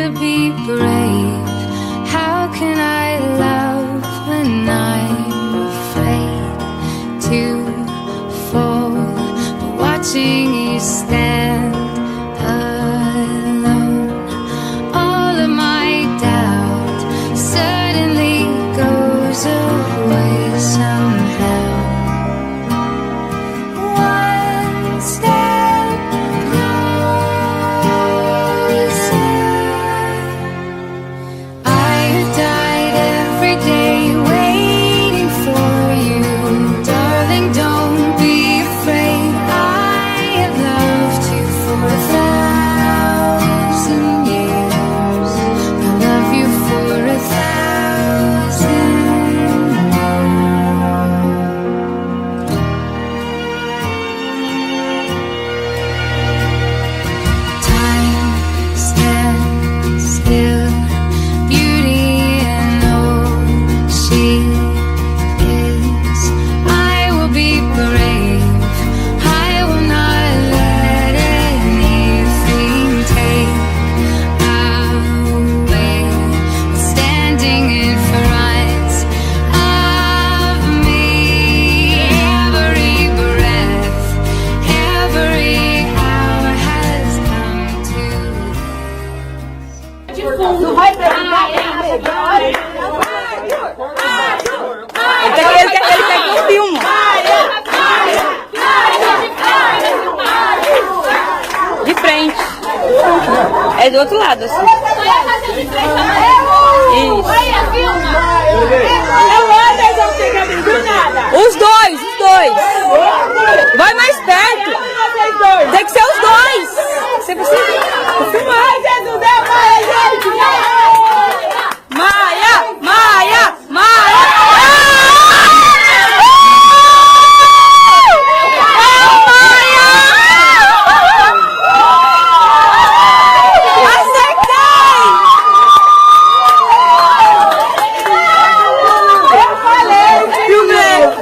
to be brave. How can I love when I'm afraid to fall? But watching you stand alone, all of my doubt suddenly goes away somehow. One step closer. I have died every day waiting for you, darling. Don't be afraid. I have loved you for 1,000 years. I love you for 1,000 more. Time stands still. Beauty and all she is. I will be brave. I will not let anything take away what's standing in front of me. Every breath, every hour has come to this. Não vai perguntar quem é melhor. Ele quer que eu filme. De frente. É do outro lado, assim. Isso. Os dois. Vai mais perto. Tem que ser os dois. Você precisa filmar. Maia!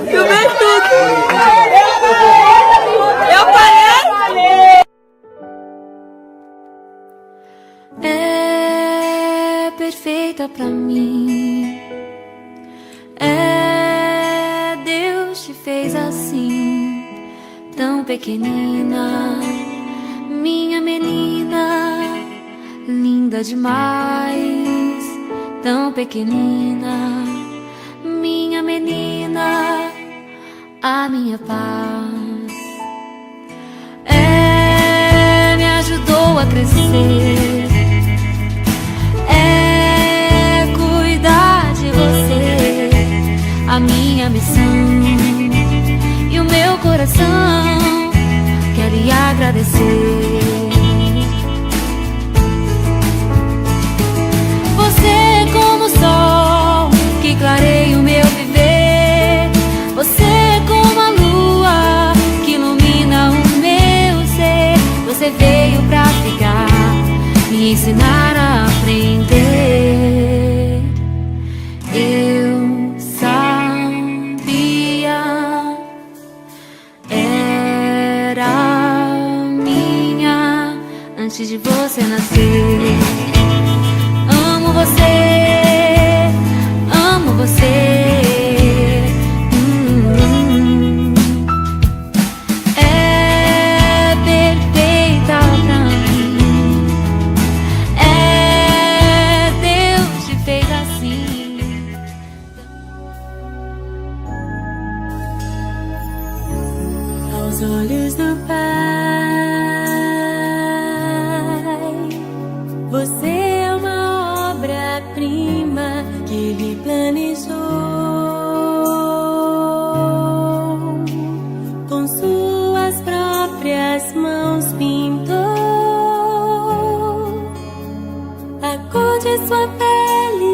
Filmei tudo. Eu falei. É perfeita pra mim. É, Deus te fez assim, tão pequenina, minha menina, linda demais, tão pequenina, minha menina, a minha paz. É, me ajudou a crescer. É cuidar de você, a minha missão. E o meu coração quer lhe agradecer. Você como o sol que clareia o meu viver. Você como a lua que ilumina o meu ser. Você veio pra ficar, me ensinar a aprender. Eu sabia, era minha antes de você nascer. Amo você, amo você. É perfeita pra mim. É, Deus te fez assim. Aos olhos do Pai, você é uma obra-prima que Ele planejou. Com suas próprias mãos pintou a cor de sua pele,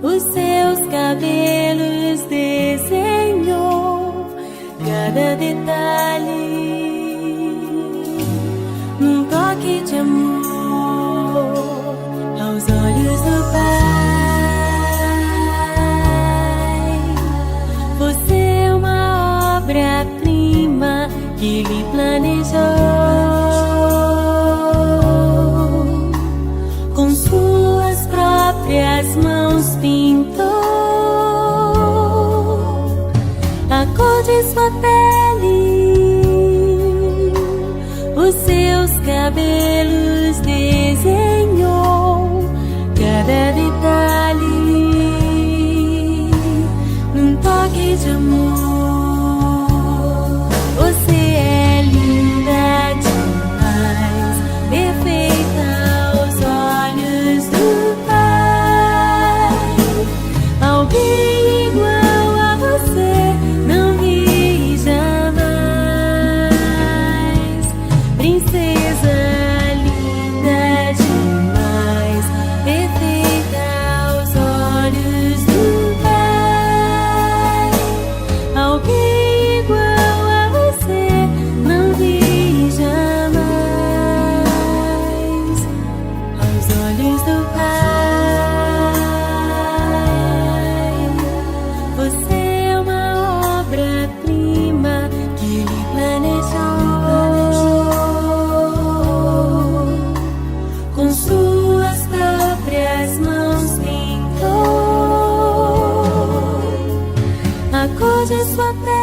os seus cabelos desenhou, cada detalhe num toque de amor. Aos olhos do Pai, você é uma obra-prima que Ele planejou. sua pele, os seus cabelos desenhou cada detalhe num toque de amor. Você é linda demais, perfeita aos olhos do Pai. Alguém igual a você não vi jamais. Princesa linda demais, perfeita aos olhos do Pai. Alguém igual a você não vi jamais aos olhos do Pai. Você é uma obra-prima que Ele planejou, com suas próprias mãos pintou a cor de sua pele.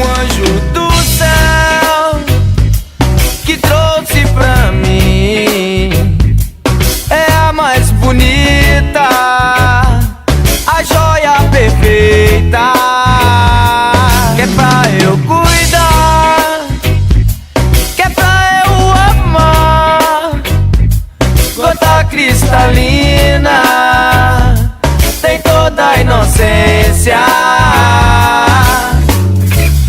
Anjo do céu que trouxe pra mim é a mais bonita, a joia perfeita, que é pra eu cuidar, que é pra eu amar. Gota cristalina, tem toda a inocência.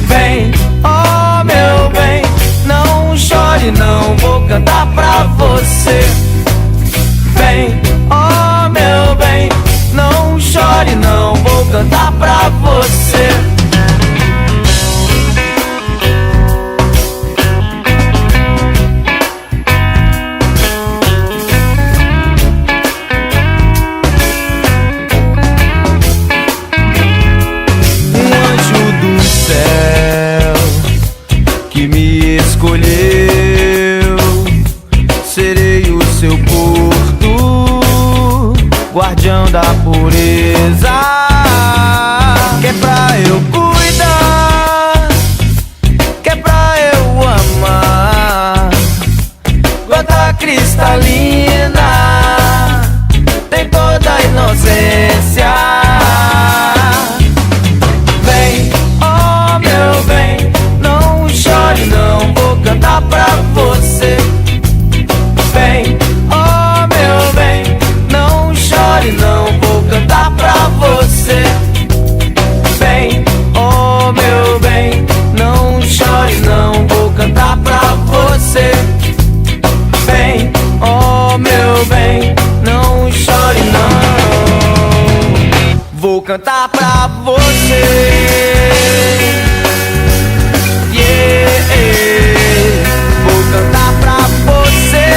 Vem, oh meu bem, não chore, não vou cantar pra você. Vem, oh meu bem, não chore, não vou cantar pra você. Anjo do céu que me escolheu, serei o seu porto, guardião da pureza, que é pra eu cuidar, que é pra eu amar. Gota cristalina, tem toda a inocência. Vem, oh meu bem, não chore, não vou cantar pra você. Vem, oh meu bem, não chore, não vou cantar pra você. Vem, oh meu bem, não chore, não vou cantar pra você. Vem, oh meu bem, não chore, não vou cantar pra você. Yeah, vou cantar pra você.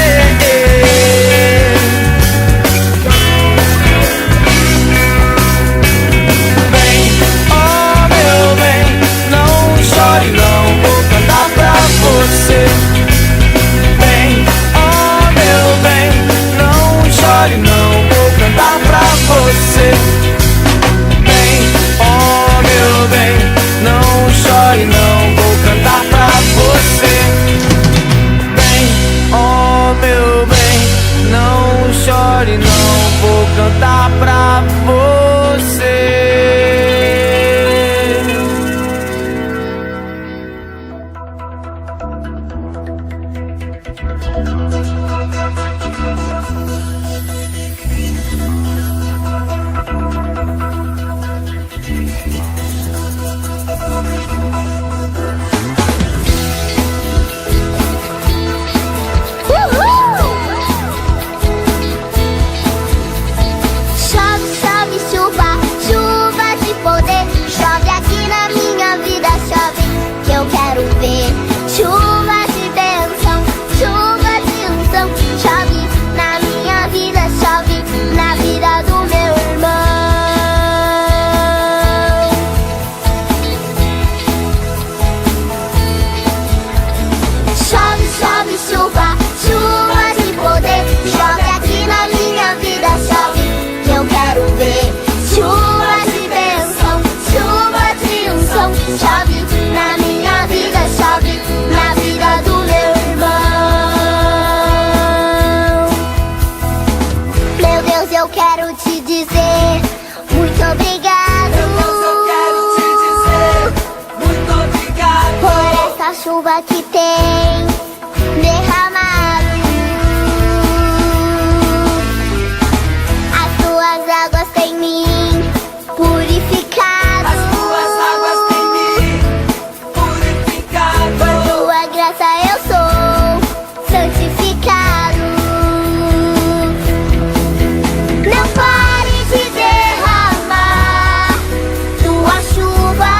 Vem, oh meu bem, não chore, não vou cantar pra você. Vem, oh meu bem, não chore, não vou cantar pra você. Vem, oh meu bem, chuva que tem derramado, as tuas águas têm me purificado. As tuas águas têm me purificado. Por tua graça eu sou santificado. Não pare de derramar tua chuva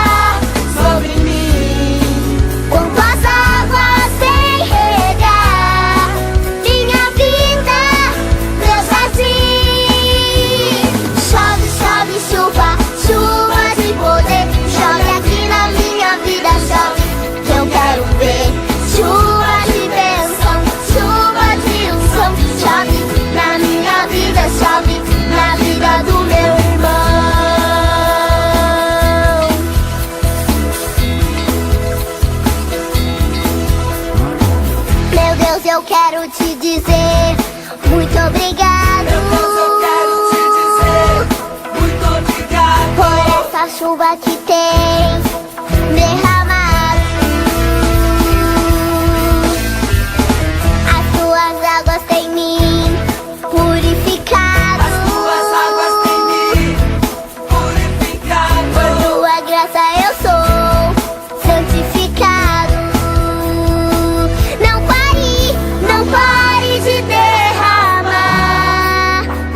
Sobre mim, com tuas águas vem regar minha vida, meu jardim. Chove, chove, chuva, chuva de poder. Chove aqui na minha vida, chove, que eu quero ver. Chuva de bênção, chuva de unção. Chove na minha vida, chove na vida do meu irmão. Meu Deus, eu quero te dizer muito obrigado. meu Deus, eu quero te dizer muito obrigado. Por essa chuva que tem derramado, as tuas águas têm me purificado. As tuas águas têm me purificado. Por tua graça eu sou santificado. Não pare de derramar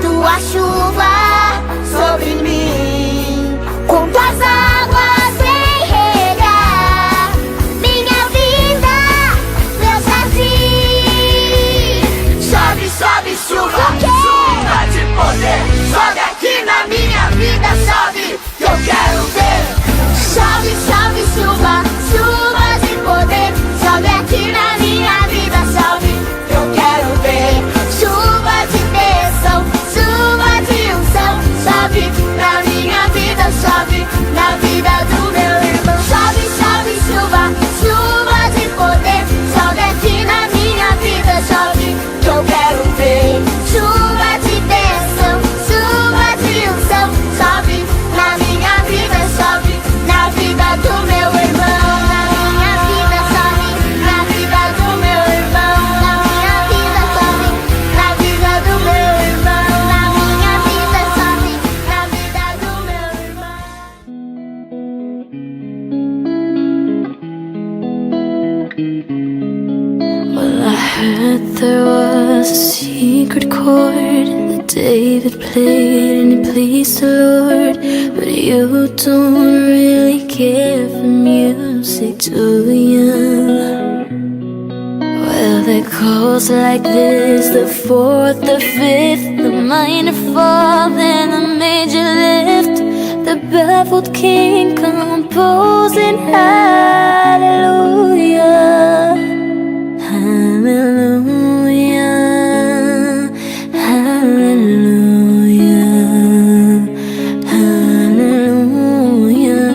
tua chuva Sobre mim, com tuas águas vem regar minha vida, meu jardim. chove, chove, chuva, O quê? chuva de poder. Chove aqui na minha vida, chove, que eu quero ver. Chove, chove, chuva, chuva de poder. Chove aqui na minha vida, chove, Eu quero ver. chuva de bênção, chuva de unção. Chove na minha vida, chove na vida do meu irmão. Chove, chove, chuva, chuva de poder. Chove aqui na minha vida, chove, que eu quero ver. Chuva de bênção, chuva de unção. Chove na minha vida, chove na vida do meu irmão. Na minha vida, chove na vida do meu irmão. Na minha vida, chove na vida do meu irmão. Na minha vida, chove na vida do meu irmão. Well, I heard there was a secret chord that David played and it pleased the Lord. But you don't really care for music, do you? Well, there are chords like this, the fourth, the fifth, the minor fall, then the major lift. The baffled king composing hallelujah, hallelujah, hallelujah, hallelujah,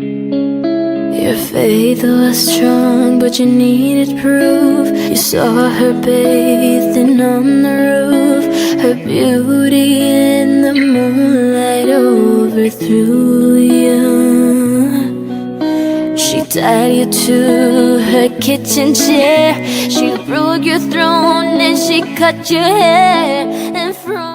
hallelujah. Your faith was strong, but you needed proof. You saw her bathing on the roof, her beauty in the moonlight overthrew you. She tied you to her kitchen chair, she broke your throne and she cut your hair, and from